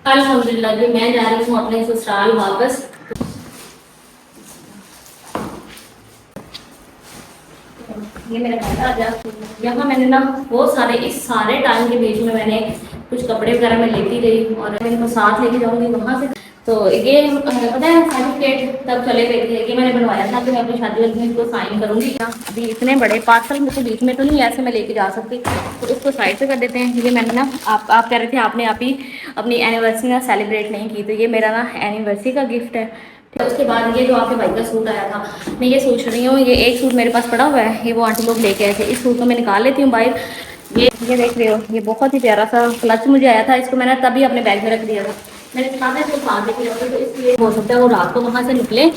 अल्हम्दुलिल्लाह जी, मैं जा रही हूँ अपने ससुराल वापस। ये मेरा घर आ जा। यहाँ मैंने ना बहुत सारे, इस सारे टाइम के बीच में मैंने कुछ कपड़े वगैरह मैं लेती गई और मैं इनको साथ लेके जाऊंगी वहाँ से। तो ये पता है सर्टिफिकेट तब चले गए थे कि मैंने बनवाया था कि मैं अपनी शादी वाले दिन इसको साइन करूंगी। अभी इतने बड़े पार्सल मुझे बीच में तो नहीं ऐसे मैं लेके जा सकती, तो इसको साइड से कर देते हैं। ये मैंने ना आप कह रहे थे आपने आप ही अपनी एनिवर्सरी ना सेलिब्रेट नहीं की, तो ये मेरा ना एनिवर्सरी का गिफ्ट है। तो उसके बाद ये जो आपके भाई का सूट आया था, मैं ये सोच रही हूँ, ये एक सूट मेरे पास पड़ा हुआ है, ये वो आंटी लोग लेके आए थे, इस सूट को मैं निकाल लेती हूँ बाहर। ये देख रहे हो, ये बहुत ही प्यारा सा क्लच मुझे आया था, इसको मैंने तभी अपने बैग में रख दिया था। मैंने कहा था इसको साथ लेके जाऊँगी, तो इसलिए हो सकता है वो रात को वहाँ से निकले।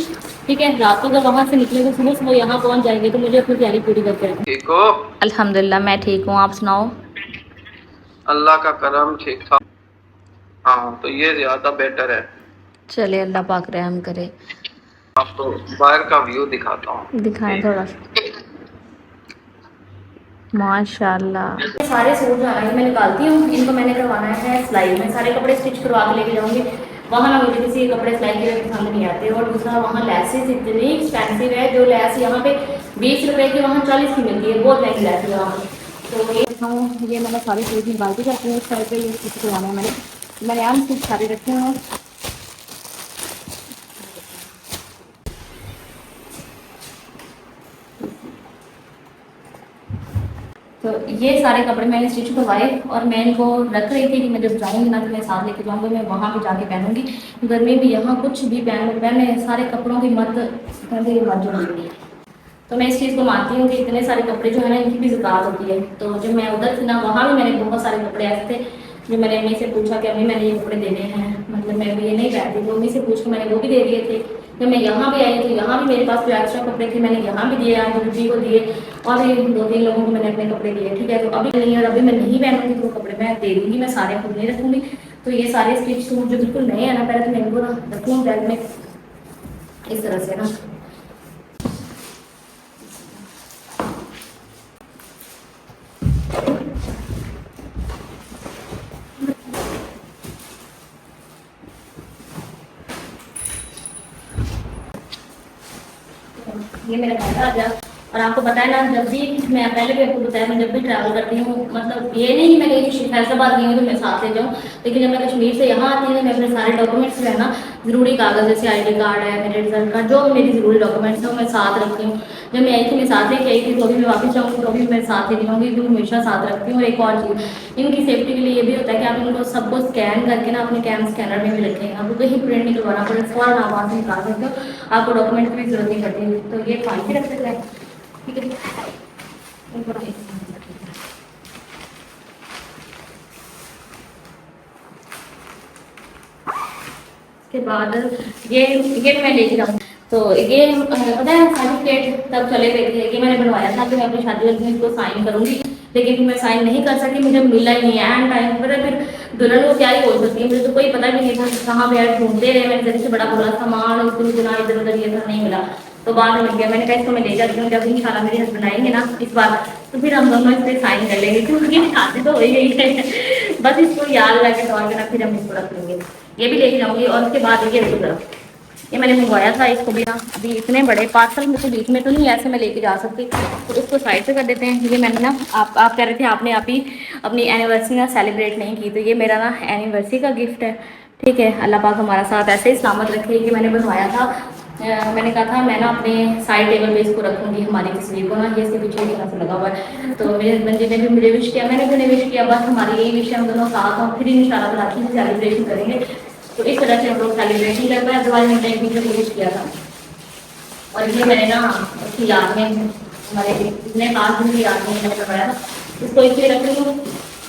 ठीक है, रात को अगर वहाँ से निकले तो सुबह सुबह यहाँ पहुँच जाएंगे, तो मुझे अपनी तैयारी पूरी करके रखनी। ठीक हो? अल्हम्दुलिल्लाह मैं ठीक हूँ, आप सुनाओ। अल्लाह का करम ठीक था। हाँ, तो ये ज्यादा बेटर है। चले अल्लाह पाक रहम करे। आपको बाहर का व्यू दिखाता हूँ। दिखाएं थोड़ा सा। माशाल्लाह, सारे सूट जो है मैं निकालती हूँ, इनको मैंने करवाना है सिलाई में, सारे कपड़े स्टिच करवा के लेके जाऊँगी वहाँ ना। मुझे किसी कपड़े सिलाई के लिए पसंद नहीं आते, और दूसरा वहाँ लेसेस इतनी एक्सपेंसिव है, जो लेस यहाँ पे 20 रुपए की वहाँ 40 की मिलती है, बहुत महंगी लेस है वहाँ पे। तो ये दिखाऊँ, ये मैंने सारे सूट निकाल के जाती हूँ इस साइड पे, ये स्टिच करवाना है मैंने आम सूट सारे रखे हुए हैं। तो ये सारे कपड़े मैंने स्टिच करवाए और मैं इनको रख रही थी कि मैं जब जाऊँगी ना तो मैं साथ लेके जाऊँगी, मैं वहाँ पे जाके पहनूंगी। गर्मी में यहाँ कुछ भी पहने सारे कपड़ों की मत कहते मत जोड़ेगी। तो मैं इस चीज़ को मानती हूँ कि इतने सारे कपड़े जो है ना, इनकी भी ज़कात होती है। तो जब मैं उधर थी ना, वहाँ भी मैंने बहुत सारे कपड़े ऐसे थे जो मैंने अम्मी से पूछा कि अम्मी मैंने ये कपड़े देने हैं, मतलब मैं भी ये नहीं पहनती, तो अम्मी से पूछ के मैंने वो भी दे दिए थे। जब मैं यहाँ भी आई तो यहाँ भी मेरे पास जो एक्स्ट्रा कपड़े थे मैंने यहाँ भी दिए, आंटी दीदी को दिए, और भी 2-3 लोगों को मैंने अपने कपड़े दिए। ठीक है, तो अभी नहीं, और अभी मैं नहीं पहनूंगी तो कपड़े मैं दे दूँगी, मैं सारे खुद नहीं रखूँगी। तो ये सारे स्टिच सूट जो बिल्कुल नए हैं ना, पहले तो मैं इनको ना रखूँ बैग में इस तरह से ना। ये मेरा घर आ गया। और आपको पता है ना, जब भी मैं पहले भी आपको बताया, मैं जब भी ट्रैवल करती हूँ, मतलब ये नहीं कि मैं कहीं फैसलाबाद गई हूँ तो मैं साथ ले जाऊँ, लेकिन जब मैं कश्मीर से यहाँ आती हूँ मैं अपने सारे डॉक्यूमेंट्स जो है ना, ज़रूरी कागज़ जैसे ID कार्ड है, मेरे रिजल्ट कार्ड, जो मेरी ज़रूरी डॉक्यूमेंट्स हैं वो मैं साथ रखती हूँ। जब मैं आई थी मैं साथ लेके आई थी, तो अभी मैं वापस जाऊँगी तो अभी मैं साथ लेके जाऊँगी, क्योंकि हमेशा साथ रखती हूँ। और एक और चीज़ इनकी सेफ्टी के लिए ये भी होता है कि आप इनको सबको स्कैन करके ना अपने कैम स्कैनर में भी रखें, आपको कहीं प्रिंट नहीं करवाना पड़े, फ़ौरन आप वहाँ से निकाल सकते हो, आपको डॉक्यूमेंट की भी जरूरत नहीं पड़ती। तो ये फाइल भी रख सकते हैं, ठीक है। के बाद ये मैं लेके जाऊँ, तो ये पता है सर्टिफिकेट तब चले गए थे कि मैंने बनवाया था कि मैं अपनी शादी वाले दिन इसको साइन करूंगी, लेकिन फिर मैं साइन नहीं कर सकी, मुझे मिला ही नहीं एंड टाइम पर। फिर दुल्हन को क्या ही बोल सकती है, मुझे तो कोई पता भी नहीं था कहाँ पे ढूंढते रहे, मैंने जल्दी से बड़ा बोला सामान इतनी गुना इधर उधर ये था, नहीं मिला। तो बाद में मिल गया, मैंने कहा इसको मैं ले जाती हूँ, जब इंशाल्लाह मेरे हस्बैंड आएंगे ना इस बार, तो फिर हम दोनों इस पर साइन कर लेंगे, क्योंकि शादी तो हो ही गई है। बस इसको याद रखे तौर पर फिर हम इसको रख लेंगे, ये भी लेके जाऊंगी। और उसके बाद ये मैंने मंगवाया था, इसको भी ना अभी इतने बड़े पार्सल मुझे बीच में तो नहीं ऐसे मैं लेके जा सकती, तो इसको साइड से कर देते हैं। ये मैंने ना आप कह रहे थे आपने आप ही अपनी एनिवर्सरी ना सेलिब्रेट नहीं की, तो ये मेरा ना एनिवर्सरी का गिफ्ट है। ठीक है, अल्लाह पाक हमारा साथ ऐसे ही सलामत रखे। कि मैंने बनवाया था, मैंने कहा था मैं ना अपने साइड टेबल पे इसको रखूँगी, हमारी तस्वीर को ना, ये इसके पीछे की तरह से लगा हुआ है। तो मेरे हस्बैंड जी ने भी मुझे विश किया, मैंने भी उन्हें विश किया, बस हमारी यही विश है, हम दोनों साथ हों, फिर इंशाल्लाह राखी से सेलिब्रेशन करेंगे। तो इस तरह से हम लोग सेलिब्रेशन कर पाए। अदरवाइज मैंने एक वीडियो विश किया था, और ये मैंने ना उसकी याद में, हमारे इतने खास दिन की याद में मैंने करवाया था, इसको इसलिए रख रही हूँ,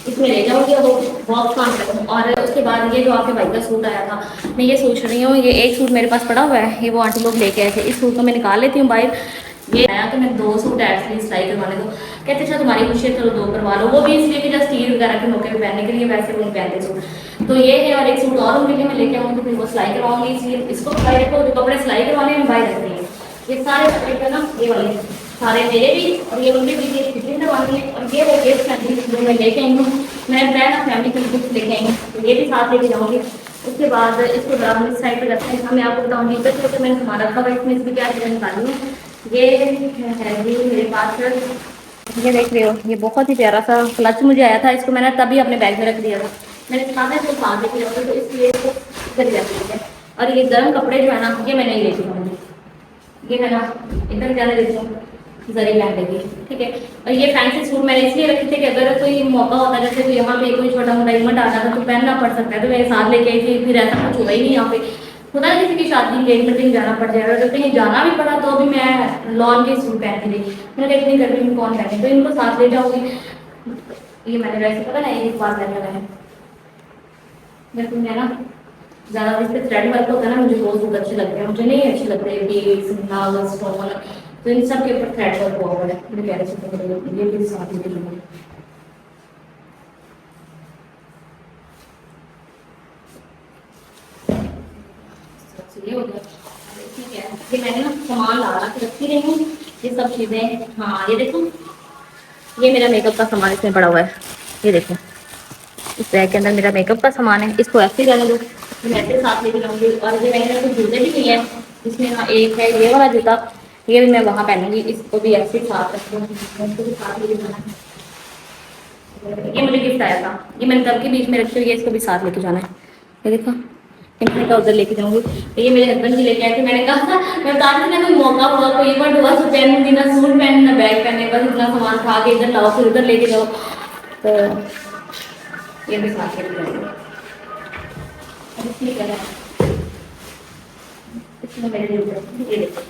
इसमें ले जाऊँगी वो बॉक्स काम रखूँ। और उसके बाद ये जो आपके भाई का सूट आया था, मैं ये सोच रही हूँ, ये एक सूट मेरे पास पड़ा हुआ है, ये वो आंटी लोग लेके आए थे, इस सूट को मैं निकाल लेती हूँ बाहर। ये आया कि मैं 2 सूट एटलीस्ट सिलाई करवाने दो, कहते अच्छा तुम्हारी खुशी है चलो 2 करवा लो, वो भी इसलिए कि जस्ट ईद वगैरह के मौके पे पहनने के लिए, वैसे वो पहनते सूट। तो ये है, और एक सूट और उनके लिए मैं लेके आऊँगी, तो फिर वो सिलाई करवाऊंगी, इसलिए इसको सिलाई रखो, जो कपड़े सिलाई करवाने में बाहर रख रही है। ये सारे कपड़े का ना, ये वाले सारे मेरे भी और ये उनके भी, ये फिटिंग करवानी है। और ये वो गिफ्ट जो मैं लेके आई हूँ, मैं अपना फैमिली के गिफ्ट लेके आई हूँ, तो ये भी साथ लेके जाऊँगी। उसके बाद इसको बराबर इस साइड पे रखते हैं। मैं आपको बताऊँगी इधर से मैंने सामान रखा हुआ है, इसमें इसकी क्या चीज़ें निकाली हूँ। ये है जी मेरे पास, ये देख रहे हो, ये बहुत ही प्यारा सा क्लच मुझे आया था, इसको मैंने तभी अपने बैग में रख दिया था। मैंने कहा था इसको साथ लेके जाऊँगी, तो इसलिए इसको इधर ही रख दिया है। और ये गर्म कपड़े जो है ना, ये मैं नहीं लेती हूँ, ये है ना एकदम जाने देती हूँ, जरी पहन लेगी, ठीक है। और ये फैंसी सूट मैंने इसलिए रखे थे कि अगर कोई मौका होता है, जैसे कोई यहाँ पे कोई छोटा मोटा इवेंट आता था तो पहनना पड़ सकता है, तो मैं साथ लेके आई थी। फिर ऐसा कुछ हुआ ही नहीं यहाँ पे, खुदा ना किसी की शादी एंगेजमेंट में जाना पड़ जाएगा, तो कहीं जाना भी पड़ा तो भी मैं लॉन के सूट पहन के गई। मैंने कहा इतनी गर्मी में कौन पहने, तो इनको साथ ले जाऊंगी। ये मैंने वैसे पता ना एक बार पहना है, मैं तुम्हें ना ज़्यादा इस पे थ्रेड वर्क होता है ना, मुझे बहुत बहुत अच्छे लगते हैं, मुझे नहीं अच्छे लगते बीड्स नागल स्टोन, तो इन सब के ऊपर थ्रेड वर्क हुआ हुआ है, मेरे प्यारे से ये भी साथ में लूँगी। ये हो गया, ठीक है। ये मैंने ना सामान ला के रखती रही हूँ, ये सब चीज़ें। हाँ ये देखो, ये मेरा मेकअप का सामान इसमें पड़ा हुआ है, ये देखो इस बैग के अंदर मेरा मेकअप का सामान है, इसको ऐसे ही रहने दो, मैं ऐसे साथ लेके जाऊँगी। और ये मैंने कुछ जूते भी लिए हैं, इसमें ना एक है ये वाला जूता, ये भी मैं वहाँ पहनूंगी, इसको भी ऐसे ही साथ रख दूँगी, इसको भी साथ लेके जाना है। ये मुझे गिफ्ट आया था, ये मैंने तब के बीच में रखी हुई है, इसको भी साथ लेके जाना है, ये देखो इनका का उधर लेके जाऊंगी। तो ये मेरे हस्बैंड भी लेके आए थे, मैंने कहा था मैं बता रही थी ना कोई मौका हुआ कोई इवेंट हुआ तो पहनूंगी ना सूट पहन ना बैग पहने, बस इतना सामान खा के इधर लाओ फिर उधर लेके जाओ, तो ये भी साथ लेके जाऊंगी। ठीक है, इसमें मेरे जूते, ये देखो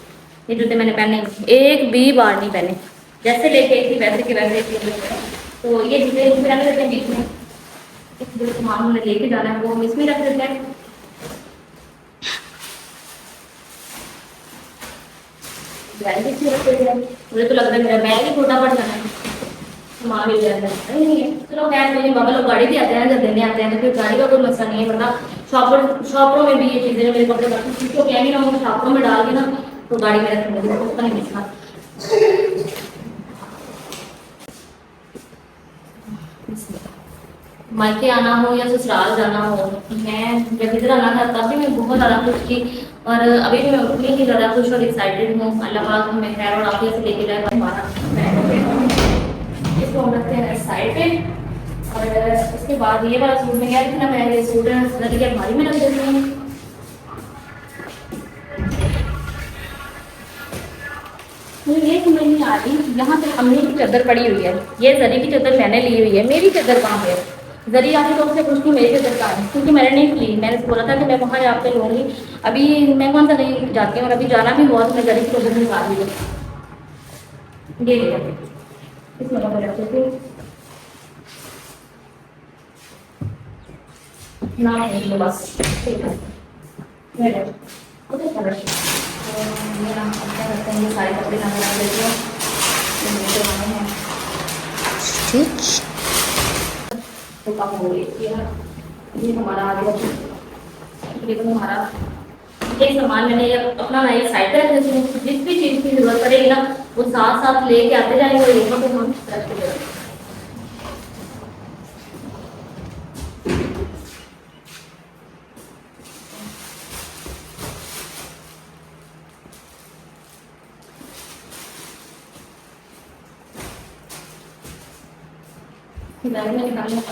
ये जूते मैंने पहने एक भी बार नहीं पहने, जैसे लेके आई थी वैसे के वैसे ही। तो ये जूते रहने देते हैं बीच में, जो सामान हमने लेके जाना है वो हम इसमें रख देते हैं। मुझे तो लग रहा है मेरा बैग ही छोटा पड़ जाना है, सामान मिल जाता है नहीं है। चलो खैर कोई बाबा लोग गाड़ी भी आते हैं जब देने आते हैं, तो फिर गाड़ी का कोई मसला नहीं है, वरना शॉपरों में भी ये चीज़ें जो मेरे कपड़े बाकी तो क्या भी ना हो शॉपरों में डाल के ना तो गाड़ी में रखने लगी, उसका नहीं मिलता। मायके आना हो या ससुराल जाना हो, मैं जब इधर आना था तब भी मैं बहुत ज़्यादा खुश थी, और अभी भी मैं उतनी ही ज़्यादा खुश और एक्साइटेड हूँ। अल्लाह पाक हमें खैर और आफियत से लेके जाए। हमारा इसको हम रखते हैं साइड पे, और इसके बाद ये वाला सूट में क्या रखना, मैं ये सूट नदी के अलमारी में रख देती हूँ। मुझे ये समझ नहीं आ रही, यहाँ पे अम्मी की चादर पड़ी हुई है, ये जरी की चादर मैंने ली हुई है, मेरी चादर कहाँ है? जरी आती तो उससे पूछती मेरी चादर कहाँ है, क्योंकि मैंने नहीं ली, मैंने बोला था कि मैं वहाँ जाकर लूँगी। अभी मैं कौन सा कहीं जाती हूँ और अभी जाना भी हुआ तो मैं जरी की चादर निकाल ली है, ये ले जाती इसमें रख देती हूँ ना, नहीं बस ठीक है। सारे कपड़े लगा लेती हूँ, तो कम हो गई ये हमारा आ गया, ये तो हमारा ये सामान मैंने अपना ना ये साइड पर रख देती हूँ, जिस भी चीज़ की जरूरत पड़ेगी ना वो साथ साथ लेके आते जाएंगे और यहाँ पे हम रख के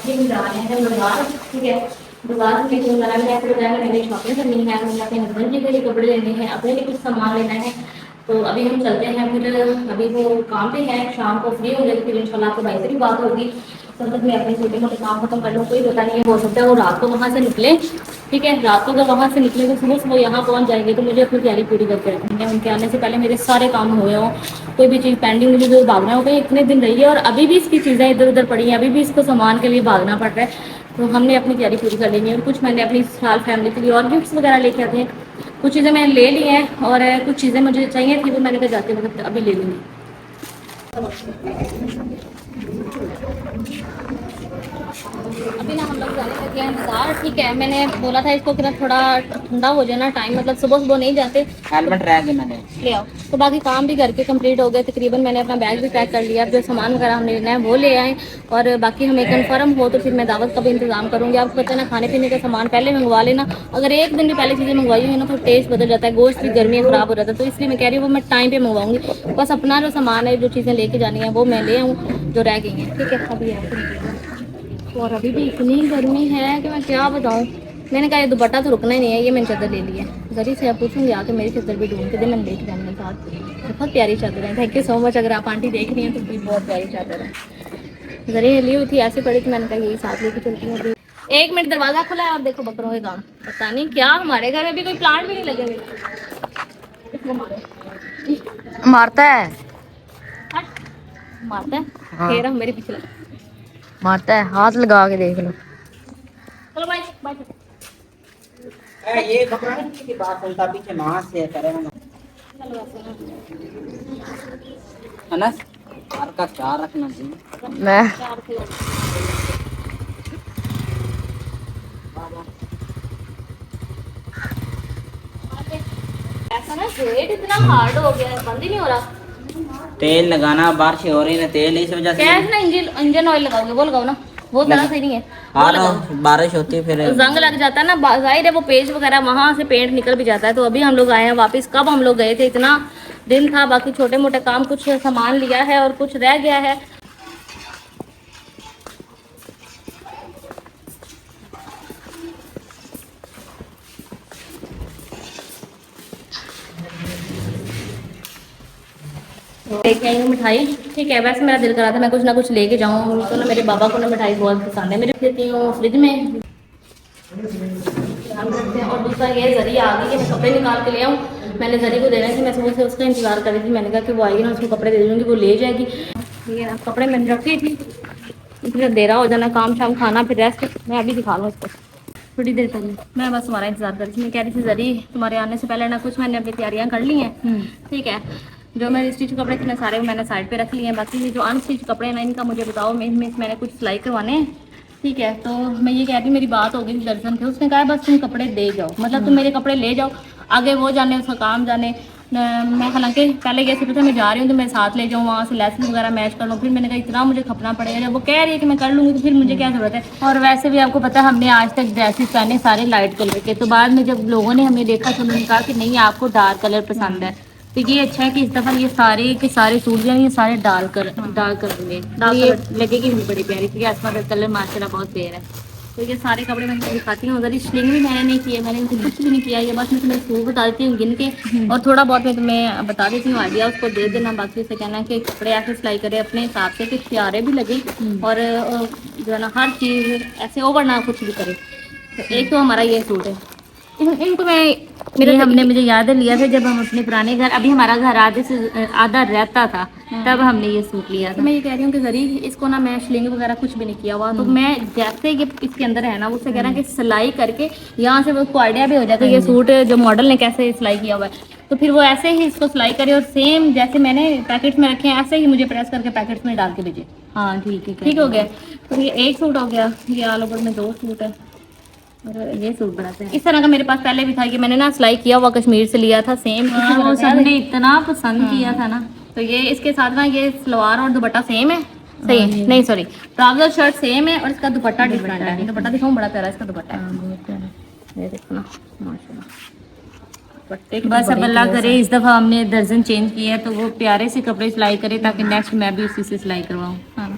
अभी जा रहे हैं बाजार, ठीक है। बाजार में जो लगा मैं जाएंगे, मेरी शॉपिंग करनी है, मुझे अपने हस्बैंड जी के लिए कपड़े लेने हैं, अपने लिए कुछ सामान लेना है, तो अभी हम चलते हैं। फिर अभी वो काम पे है, शाम को फ्री हो जाएगी, फिर इंशाल्लाह आपके भाई से भी बात होगी, तब तक मैं अपने छोटे मोटे काम खत्म कर लूँ। कोई पता नहीं है, हो सकता है वो रात को वहाँ से निकले, ठीक है। रात को जब वहाँ से निकले तो सुबह सुबह यहाँ पहुँच जाएंगे, तो मुझे अपनी तैयारी पूरी करके रखेंगे, उनके आने से पहले मेरे सारे काम हुए हों, कोई भी चीज़ पेंडिंग मुझे जो भागना हो गई इतने दिन रही है और अभी भी इसकी चीज़ें इधर उधर पड़ी हैं, अभी भी इसको सामान के लिए भागना पड़ रहा है, तो हमने अपनी तैयारी पूरी कर लेनी है। और कुछ मैंने अपनी साल फैमिली के लिए और गिफ्ट्स वगैरह लेके आते हैं, कुछ चीज़ें मैंने ले ली हैं और कुछ चीज़ें मुझे चाहिए थी वो मैंने कहा जाते वक्त अभी ले लूँगी। अभी ना हम लोग जाने लगे हैं बाजार। ठीक है, मैंने बोला था इसको कि ना थोड़ा ठंडा हो जाए ना टाइम, मतलब सुबह सुबह नहीं जाते। हेलमेट रह गया मैंने। ले आओ। तो बाकी काम भी घर के कंप्लीट हो गए तकरीबन। मैंने अपना बैग भी पैक कर लिया, अब जो सामान वगैरह हमने लेना है वो ले आए। और बाकी हमें कंफर्म हो तो फिर मैं दावत का भी इंतजाम करूँगी। आपको पता है ना, खाने पीने का सामान पहले मंगवा लेना। अगर एक दिन भी पहले चीज़ें मंगवाई हुई है ना तो टेस्ट बदल जाता है, गोश्त भी गर्मी में ख़राब हो जाता है। तो इसलिए मैं कह रही हूँ वो मैं टाइम पे मंगवाऊंगी। बस अपना जो सामान है, जो चीज़ें लेके जानी है वो मैं ले आऊँ, जो रह गई हैं। ठीक है, अभी आपको। और अभी भी इतनी गर्मी है कि मैं क्या बताऊँ। मैंने कहा ये दुपट्टा तो रुकना ही नहीं है, ये मैंने चादर ले ली है। जरी से आप पूछूंगी आके मेरी चादर भी ढूंढ के दे, मैंने लेके जाऊँगी साथ। बहुत प्यारी चादर है, थैंक यू सो मच। अगर आप आंटी देख रही हैं तो भी बहुत प्यारी चादर है। जरी ली हुई थी ऐसे पड़ी थी, मैंने कहा यही साथ लेके चलती हूँ। अभी 1 मिनट दरवाज़ा खुला है और देखो बकरों के काम। पता नहीं क्या, हमारे घर में भी कोई प्लांट भी नहीं लगे हुए। इसको मारो। मारता है, हट। मारता है। हाँ। फिर मेरे पीछे लगा। मारता है, हाथ लगा के देख लो। चलो बाय बाय। ये बकरा की बात चलता पीछे वहां से करे चलो ऐसे है ना। कार का ख्याल रखना चाहिए। मैं 4 किलो। ऐसा ना वेट इतना हार्ड हो गया है, बंद ही नहीं हो रहा। तेल लगाना, बारिश हो रही है तेल इस वजह से। क्या है ना, इंजन ऑयल लगाओगे वो लगाओ ना, वो तरह सही नहीं है। वो हाँ लगाओ। बारिश होती है फिर जंग लग जाता है ना, जाहिर है वो पेज वगैरह वहां से पेंट निकल भी जाता है। तो अभी हम लोग आए हैं वापस। कब हम लोग गए थे, इतना दिन था, बाकी छोटे मोटे काम कुछ सामान लिया है और कुछ रह गया है। लेके आई हूँ मिठाई। ठीक है, वैसे मेरा दिल करा था मैं कुछ ना कुछ लेके जाऊँ, तो ना मेरे बाबा को ना मिठाई बहुत पसंद है। मेरे देती हूँ फ्रिज में ध्यान रखते हैं। और दूसरा ये जरी आ गई कि मैं कपड़े निकाल के ले आऊँ। मैंने जरी को देना थी, मैं सुबह से उसका इंतजार कर रही थी। मैंने कहा कि वो आएगी ना, उसको कपड़े दे दूँगी, वो ले जाएगी। ये ना कपड़े मैंने रखी थी, इतना देर हो जाना, काम शाम खाना फिर रेस्ट। मैं अभी दिखा लूँ इसको थोड़ी देर पहले। मैं बस तुम्हारा इंतजार कर रही थी। मैं कह रही थी जरी तुम्हारे आने से पहले ना कुछ मैंने अपनी तैयारियाँ कर ली हैं। ठीक है, जो मेरे स्टिच कपड़े थे ना सारे मैंने साइड पे रख लिए हैं। बाकी ये जो अनस्टिच कपड़े हैं ना, इनका मुझे बताओ, मैंने कुछ सिलाई करवाने हैं। ठीक है, तो मैं ये कह रही हूँ, मेरी बात हो गई दर्जन थे, उसने कहा बस तुम कपड़े दे जाओ, मतलब तुम मेरे कपड़े ले जाओ, आगे वो जाने उसका काम जाने। मैं हालांकि पहले ये सोचा था मैं जा रही हूँ तो मैं साथ ले जाऊँ, वहाँ से लेसेस वगैरह मैच कर लूँ। फिर मैंने कहा इतना मुझे खपना पड़ेगा, जब वो कह रही है कि मैं कर लूँगी तो फिर मुझे क्या ज़रूरत है। और वैसे भी आपको पता है हमने आज तक ड्रेसेस पहने सारे लाइट कलर के, तो बाद में जब लोगों ने हमें देखा तो उन्होंने कहा कि नहीं आपको डार्क कलर पसंद है। तो ये अच्छा है कि इस दफ़ा ये सारे के सारे सूट जो हैं ये सारे डार्क कलर लगेगी भी बड़ी प्यारी, क्योंकि आसमान का कलर माशाल्लाह बहुत प्यारा है। तो ये सारे कपड़े मैंने दिखाती हूँ। अगर स्लिंग भी मैंने नहीं किए, मैंने इनको कुछ भी नहीं किया, ये बस मैं तुम्हें सूट बता देती हूँ गिन के, और थोड़ा बहुत मैं तुम्हें बता देती हूँ आइडिया, उसको दे देना। बाकी उसे कहना कि कपड़े ऐसे सिलाई करे अपने हिसाब से कि प्यारे भी लगे, और जो है ना हर चीज़ ऐसे ओवर ना कुछ भी करे। तो एक तो हमारा ये सूट है, इनको मैं मेरे हमने मुझे याद है लिया था जब हम अपने पुराने घर, अभी हमारा घर आधे से आधा रहता था, तब हमने ये सूट लिया था। मैं ये कह रही हूँ कि जरी इसको ना मैं स्लिंग वगैरह कुछ भी नहीं किया हुआ, तो मैं जैसे ये इसके अंदर है ना उससे कह रहा है कि सिलाई करके यहाँ से उसको आइडिया भी हो जाता है ये सूट जो मॉडल ने कैसे सिलाई किया हुआ है, तो फिर वो ऐसे ही इसको सिलाई करे और सेम जैसे मैंने पैकेट्स में रखे हैं ऐसे ही मुझे प्रेस करके पैकेट्स में डाल के भेजे। हाँ ठीक है, ठीक हो गया। तो ये एक सूट हो गया, ये ऑल ओवर में 2 सूट है, और ये सूट बनाते हैं। इस तरह का मेरे पास पहले भी था कि मैंने ना सिलाई किया हुआ कश्मीर से लिया था सेम। वो सबने इतना पसंद किया था ना, तो ये इसके साथ ना ये सलवार और दुपट्टा सेम है। सही है, नहीं सॉरी, ट्राउजर शर्ट सेम है और इसका दुपट्टा डिफरेंट है। दुपट्टा दिखाऊं, बड़ा प्यारा इसका दुपट्टा है, ये देखो ना माशाल्लाह। बस अब अल्लाह करे इस दफ़ा हमने दर्जन चेंज किया है तो वो प्यारे से कपड़े सिलाई करे ताकि नेक्स्ट मैं भी उसी से सिलाई करवाऊँ। हाँ,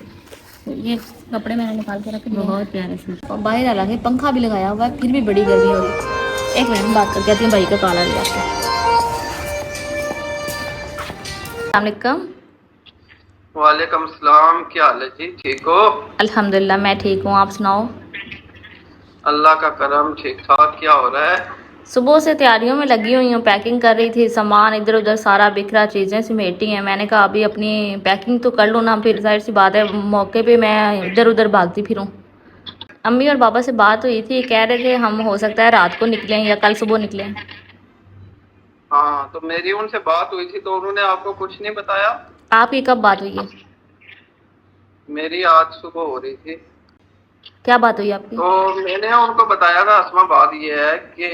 तो ये कपड़े मैंने निकाल के रख दिए, बहुत प्यारे से। और बाहर हालांकि पंखा भी लगाया हुआ है, फिर भी बड़ी गर्मी हो रही। एक मिनट में बात करके आती हूँ भाई का कॉल आ गया। अस्सलाम वालेकुम। वालेकुम सलाम, क्या हाल है जी, ठीक हो? अल्हम्दुलिल्लाह मैं ठीक हूँ, आप सुनाओ? अल्लाह का करम, ठीक ठाक। क्या हो रहा है? सुबह से तैयारियों में लगी हुई हूँ, पैकिंग कर रही थी, सामान इधर उधर सारा बिखरा, चीज़ें समेटी हैं। मैंने कहा अभी अपनी पैकिंग तो कर लूँ ना, फिर जाहिर सी बात है मौके पे मैं इधर उधर भागती फिरूँ। अम्मी और पापा से बात हुई थी, कह रहे थे हम हो सकता है रात को निकलें या कल सुबह निकलें। हाँ, तो मेरी उनसे बात हुई थी तो उन्होंने आपको कुछ नहीं बताया? आपकी कब बात हुई है? मेरी आज सुबह हो रही थी। क्या बात हुई आपकी? तो मैंने उनको बताया था अस्मा, बात ये है कि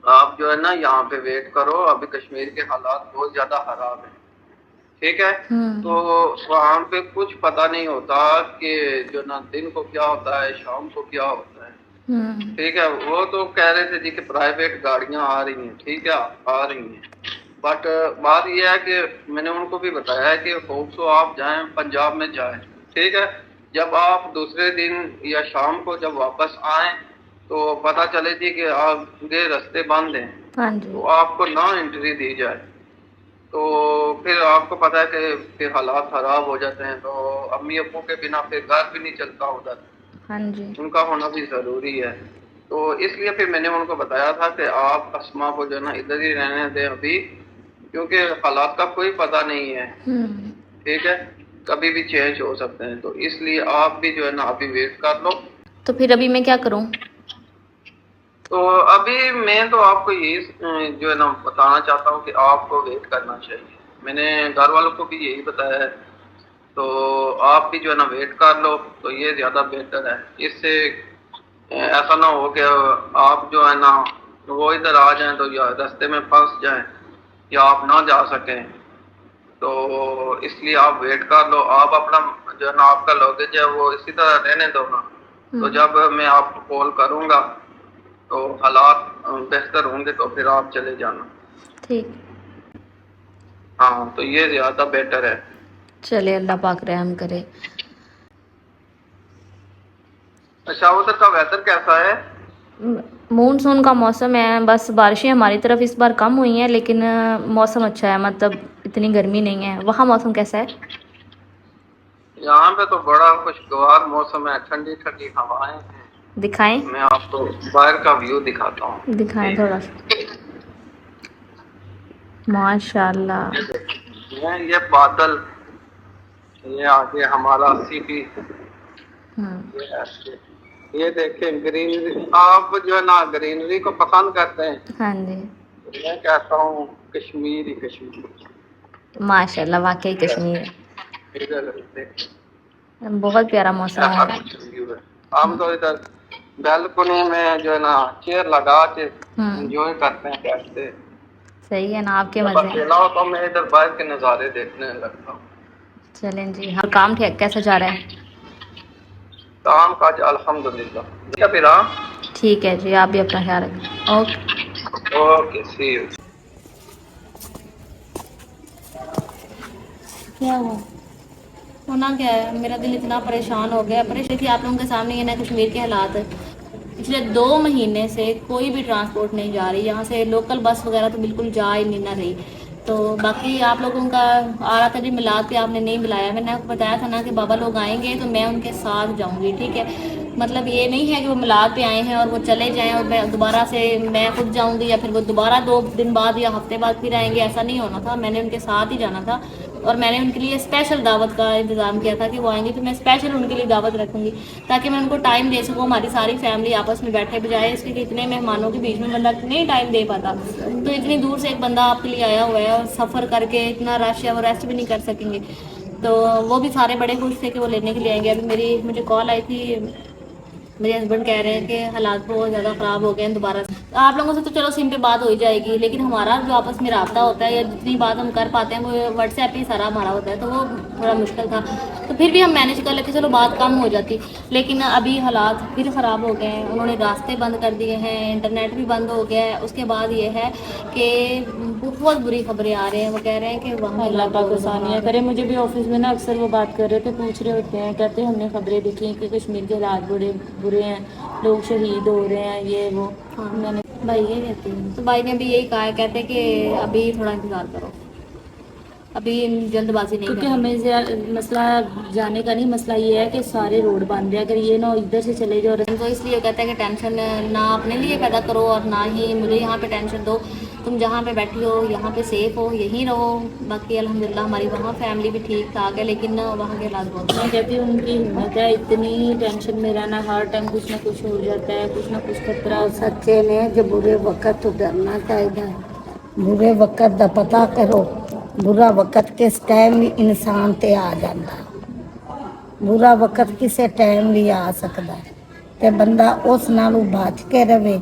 आप जो है ना यहाँ पे वेट करो, अभी कश्मीर के हालात बहुत ज्यादा खराब है, ठीक है। तो वहाँ पे कुछ पता नहीं होता कि जो ना दिन को क्या होता है, शाम को क्या होता है, ठीक है। वो तो कह रहे थे जी कि प्राइवेट गाड़ियां आ रही हैं, ठीक है, आ रही हैं, बट बात यह है कि मैंने उनको भी बताया है कि होप सो आप जाएं, पंजाब में जाएं, ठीक है। जब आप दूसरे दिन या शाम को जब वापस आए तो पता चले जी कि आगे रास्ते बंद हैं, हाँ जी। तो आपको ना एंट्री दी जाए, तो फिर आपको पता है कि फिर हालात खराब हो जाते हैं। तो अम्मी अब्बू के बिना फिर घर भी नहीं चलता उधर, हाँ जी। उनका होना भी जरूरी है। तो इसलिए फिर मैंने उनको बताया था कि आप अस्मा को जो है ना इधर ही रहने दें अभी, क्योंकि हालात का कोई पता नहीं है, ठीक है, कभी भी चेंज हो सकते हैं। तो इसलिए आप भी जो है ना अभी वेट कर लो। तो फिर अभी मैं क्या करूं? तो अभी मैं तो आपको यही जो है ना बताना चाहता हूँ कि आपको वेट करना चाहिए। मैंने घर वालों को भी यही बताया है, तो आप भी जो है ना वेट कर लो, तो ये ज्यादा बेहतर है। इससे ऐसा ना हो कि आप जो है ना वो इधर आ जाएं तो या रास्ते में फंस जाएं या आप ना जा सकें। तो इसलिए आप वेट कर लो, आप अपना जो है ना आपका लगेज है वो इसी तरह रहने दो ना। तो जब मैं आपको कॉल करूंगा तो हालात बेहतर होंगे तो फिर आप चले जाना। ठीक। हाँ, तो ये ज्यादा बेटर है। चले, अल्लाह पाक रहम करे। अच्छा, उधर का वेदर कैसा है? मानसून का मौसम है, बस बारिशें हमारी तरफ इस बार कम हुई हैं, लेकिन मौसम अच्छा है, मतलब इतनी गर्मी नहीं है। वहाँ मौसम कैसा है? यहाँ पे तो बड़ा खुशगवार मौसम है, ठंडी ठंडी हवाएं हैं। दिखाएं। मैं आपको बाहर का व्यू दिखाता हूँ। दिखाएं थोड़ा सा। माशाल्लाह। ये बादल, ये आगे हमारा सिटी, ये देखें ग्रीनरी। आप जो है ना ग्रीनरी को पसंद करते हैं? हाँ जी। मैं कहता हूँ कश्मीर ही कश्मीर। माशाल्लाह, वाकई कश्मीर इधर देखें, बहुत प्यारा मौसम ऐसा है। कुछ व्यू है। हम तो इधर बैल्कनी में जो है ना चेयर लगा के एंजॉय करते हैं, बैठते। सही है ना, आपके जब मजे। अकेला हो तो मैं इधर बाहर के नज़ारे देखने लगता हूँ। चलें जी। हाँ, काम ठीक कैसा जा रहा है? काम काज अल्हम्दुलिल्लाह। क्या फिर? ठीक है जी, आप भी अपना ख्याल रखें। ओके। Okay, see you. क्या हुआ? होना क्या है, मेरा दिल इतना परेशान हो गया। परेशान थी आप लोगों के सामने, ये ना कश्मीर के हालात। पिछले 2 महीने से कोई भी ट्रांसपोर्ट नहीं जा रही यहाँ से, लोकल बस वगैरह तो बिल्कुल जा ही नहीं ना रही। तो बाकी आप लोगों का आ रहा था जी मिलाद पे, आपने नहीं बुलाया। मैंने आपको बताया था ना कि बाबा लोग आएंगे तो मैं उनके साथ जाऊंगी, ठीक है। मतलब ये नहीं है कि वो मिलाद पे आए हैं और वो चले जाएं और मैं दोबारा से मैं खुद जाऊंगी या फिर वो दोबारा 2 दिन बाद या हफ्ते बाद फिर आएंगे, ऐसा नहीं होना था। मैंने उनके साथ ही जाना था और मैंने उनके लिए स्पेशल दावत का इंतज़ाम किया था कि वो आएंगे तो मैं स्पेशल उनके लिए दावत रखूँगी ताकि मैं उनको टाइम दे सकूँ। हमारी सारी फैमिली आपस में बैठे, बजाय इसके कि इतने मेहमानों के बीच में बंदा नहीं टाइम दे पाता। तो इतनी दूर से एक बंदा आपके लिए आया हुआ है और सफ़र करके इतना रश है, वो रेस्ट भी नहीं कर सकेंगे। तो वो भी सारे बड़े खुश थे कि वो लेने के लिए आएंगे। अभी मुझे कॉल आई थी, मेरे हस्बैंड कह रहे हैं कि हालात बहुत ज़्यादा ख़राब हो गए हैं दोबारा से। आप लोगों से तो चलो सिम पे बात हो ही जाएगी, लेकिन हमारा जो आपस में रब्ता होता है या जितनी बात हम कर पाते हैं वो व्हाट्सएप ही सारा हमारा होता है, तो वो थोड़ा मुश्किल था। तो फिर भी हम मैनेज कर लेते, चलो बात कम हो जाती। लेकिन अभी हालात फिर ख़राब हो गए हैं, उन्होंने रास्ते बंद कर दिए हैं, इंटरनेट भी बंद हो गया है। उसके बाद ये है कि बहुत बुरी खबरें आ रही हैं। वो कह रहे हैं कि वहाँ अल्लाह पाक आसानियाँ करे। मुझे भी ऑफिस में ना अक्सर वो बात कर रहे थे, पूछ रहे होते हैं, कहते हैं हमने खबरें देखी कि कश्मीर के हालात बड़े बुरे हैं, लोग शहीद हो रहे हैं, ये वो। मैंने भाई ये कहती हूँ, तो भाई ने भी यही कहा है, कहते हैं कि अभी थोड़ा इंतज़ार करो, अभी जल्दबाजी नहीं क्योंकि करनी। हमें मसला जाने का नहीं, मसला ये है कि सारे रोड बंद है, अगर ये ना इधर से चले जाओ। तो इसलिए कहते हैं कि टेंशन ना अपने लिए पैदा करो और ना ही मुझे यहाँ पे टेंशन दो। तुम जहाँ पे बैठी हो यहाँ पे सेफ हो, यहीं रहो। बाकी अल्हम्दुलिल्लाह हमारी वहाँ फैमिली भी ठीक ठाक है, लेकिन वहाँ के हालात बहुत मैं कहती हूँ उनकी हिम्मत है, इतनी टेंशन में रहना, हर टाइम कुछ ना कुछ हो जाता है, कुछ ना कुछ खतरा। सच्चे ने जो बुरे वक्त तो डरना चाहिए, बुरे वक्त का पता करो, बुरा वक्त किस टाइम इंसान ते आ जाता। बुरा वक्त किसी टाइम भी आ सकता है ते बंदा उस नालों बच के रवे।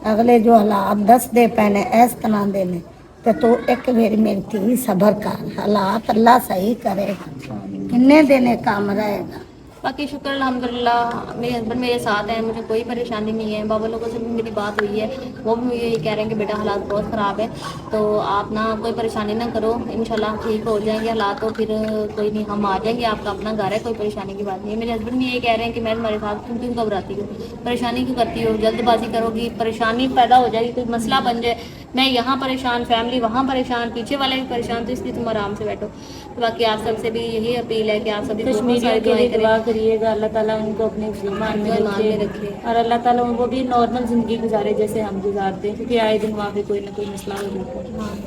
अगले जो हालात दसदे पे ने इस तरह दे ने ते तू एक बार मेरी धी सबर कर, हालात अल्लाह सही करेगा, किन्ने दिन ये काम रहेगा। बाकी शुक्र अल्हम्दुलिल्लाह मेरे हस्बैंड मेरे साथ हैं, मुझे कोई परेशानी नहीं है। बाबा लोगों से भी मेरी बात हुई है, वो भी मुझे यही कह रहे हैं कि बेटा हालात बहुत ख़राब है, तो आप ना कोई परेशानी ना करो, इंशाल्लाह ठीक हो जाएंगे हालात, तो फिर कोई नहीं, हम आ जाएंगे, आपका अपना घर है, कोई परेशानी की बात नहीं है। मेरे हस्बैंड भी यही कह रहे हैं कि मैं तुम्हारे साथ क्यों घबराती हूँ, परेशानी क्यों करती हो, जल्दबाजी करोगी, परेशानी पैदा हो जाएगी, कोई मसला बन जाए, मैं यहाँ परेशान, फैमिली वहाँ परेशान, पीछे वाले भी परेशान, तो इसलिए तुम आराम से बैठो। तो बाकी आप सबसे भी यही अपील है कि आप सभी कश्मीरियों के लिए दुआ करिएगा, अल्लाह ताला उनको अपने ईमान में रखे और अल्लाह ताला उनको भी नॉर्मल ज़िंदगी गुजारे जैसे हम गुजारते हैं, क्योंकि आए दिन वहाँ पे कोई ना कोई मसला हो जाता है।